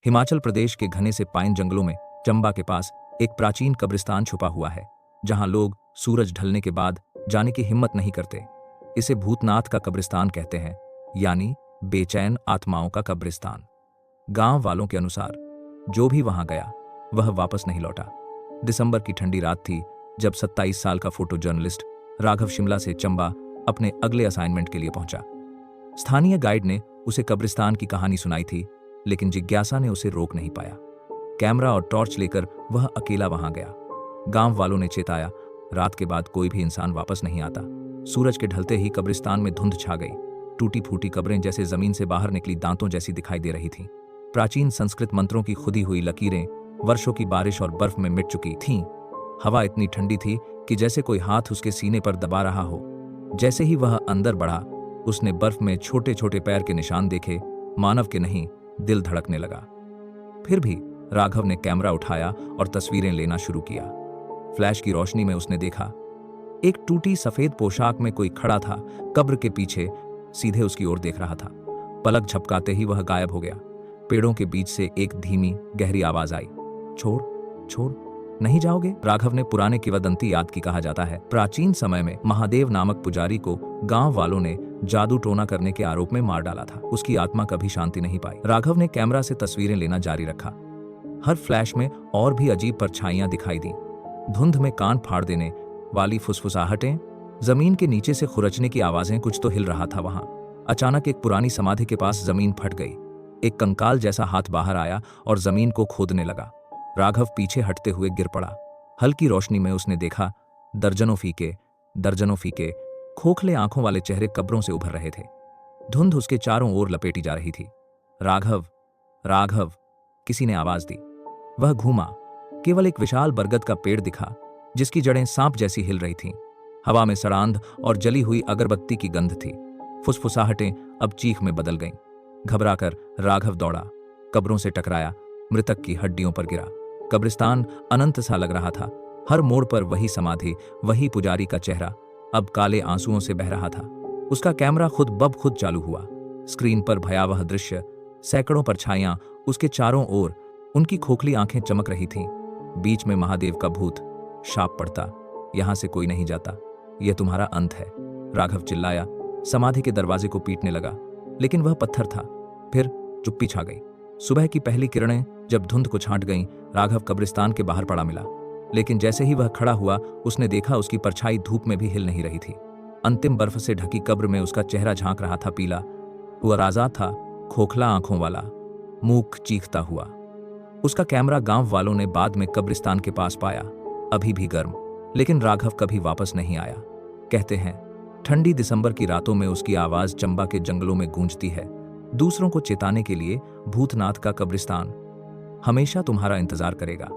हिमाचल प्रदेश के घने से पाइन जंगलों में चंबा के पास एक प्राचीन कब्रिस्तान छुपा हुआ है, जहां लोग सूरज ढलने के बाद जाने की हिम्मत नहीं करते। इसे भूतनाथ का कब्रिस्तान कहते हैं, यानी बेचैन आत्माओं का कब्रिस्तान। गांव वालों के अनुसार जो भी वहां गया वह वापस नहीं लौटा। दिसंबर की ठंडी रात थी जब 27 साल का फोटो जर्नलिस्ट राघव शिमला से चंबा अपने अगले असाइनमेंट के लिए पहुंचा। स्थानीय गाइड ने उसे कब्रिस्तान की कहानी सुनाई थी, लेकिन जिज्ञासा ने उसे रोक नहीं पाया। कैमरा और टॉर्च लेकर वह अकेला वहां गया। गांव वालों ने चेताया, रात के बाद कोई भी इंसान वापस नहीं आता। सूरज के ढलते ही कब्रिस्तान में धुंध छा गई। टूटी फूटी कब्रें जैसे जमीन से बाहर निकली दांतों जैसी दिखाई दे रही थीं। प्राचीन संस्कृत मंत्रों की खुदी हुई लकीरें वर्षों की बारिश और बर्फ में मिट चुकी थीं। हवा इतनी ठंडी थी कि जैसे कोई हाथ उसके सीने पर दबा रहा हो। जैसे ही वह अंदर बढ़ा, उसने बर्फ में छोटे छोटे पैर के निशान देखे। मानव के नहीं, दिल धड़कने लगा। फिर भी राघव ने कैमरा उठाया और तस्वीरें लेना शुरू किया। फ्लैश की रोशनी में उसने देखा, एक टूटी सफेद पोशाक में कोई खड़ा था, कब्र के पीछे सीधे उसकी ओर देख रहा था। पलक झपकाते ही वह गायब हो गया। पेड़ों के बीच से एक धीमी गहरी आवाज आई, छोड़ छोड़, नहीं जाओगे? राघव ने पुराने किंवदंती याद की। कहा जाता है, प्राचीन समय में महादेव नामक पुजारी को गांव वालों ने जादू टोना करने के आरोप में मार डाला था। उसकी आत्मा कभी शांति नहीं पाई। राघव ने कैमरा से तस्वीरें लेना जारी रखा। हर फ्लैश में और भी अजीब परछाइयां दिखाई दी। धुंध में कान फाड़ देने वाली फुसफुसाहटें, जमीन के नीचे से खुरचने की आवाजें, कुछ तो हिल रहा था वहां। अचानक एक पुरानी समाधि के पास जमीन फट गई। एक कंकाल जैसा हाथ बाहर आया और जमीन को खोदने लगा। राघव पीछे हटते हुए गिर पड़ा। हल्की रोशनी में उसने देखा, दर्जनों फीके खोखले आंखों वाले चेहरे कब्रों से उभर रहे थे। धुंध उसके चारों ओर लपेटी जा रही थी। राघव, राघव, किसी ने आवाज दी। वह घूमा। केवल एक विशाल बरगद का पेड़ दिखा, जिसकी जड़ें सांप जैसी हिल रही थीं। हवा में सड़ांध और जली हुई अगरबत्ती की गंध थी। फुसफुसाहटें अब चीख में बदल गईं। घबराकर राघव दौड़ा, कब्रों से टकराया, मृतक की हड्डियों पर गिरा। कब्रिस्तान अनंत सा लग रहा था। हर मोड़ पर वही समाधि, वही पुजारी का चेहरा, अब काले आंसुओं से बह रहा था। उसका कैमरा खुद ब खुद चालू हुआ। स्क्रीन पर भयावह दृश्य, सैकड़ों परछाइयां उसके चारों ओर, उनकी खोखली आंखें चमक रही थीं। बीच में महादेव का भूत, शाप पड़ता, यहां से कोई नहीं जाता, यह तुम्हारा अंत है। राघव चिल्लाया, समाधि के दरवाजे को पीटने लगा, लेकिन वह पत्थर था। फिर चुप्पी छा गई। सुबह की पहली किरणें जब धुंध को छांट गईं, राघव कब्रिस्तान के बाहर पड़ा मिला। लेकिन जैसे ही वह खड़ा हुआ, उसने देखा उसकी परछाई धूप में भी हिल नहीं रही थी। अंतिम बर्फ से ढकी कब्र में उसका चेहरा झांक रहा था, पीला हुआ, राजा था, खोखला आंखों वाला, मूक चीखता हुआ। उसका कैमरा गांव वालों ने बाद में कब्रिस्तान के पास पाया, अभी भी गर्म। लेकिन राघव कभी वापस नहीं आया। कहते हैं, ठंडी दिसंबर की रातों में उसकी आवाज चंबा के जंगलों में गूंजती है, दूसरों को चेताने के लिए। भूतनाथ का कब्रिस्तान हमेशा तुम्हारा इंतजार करेगा।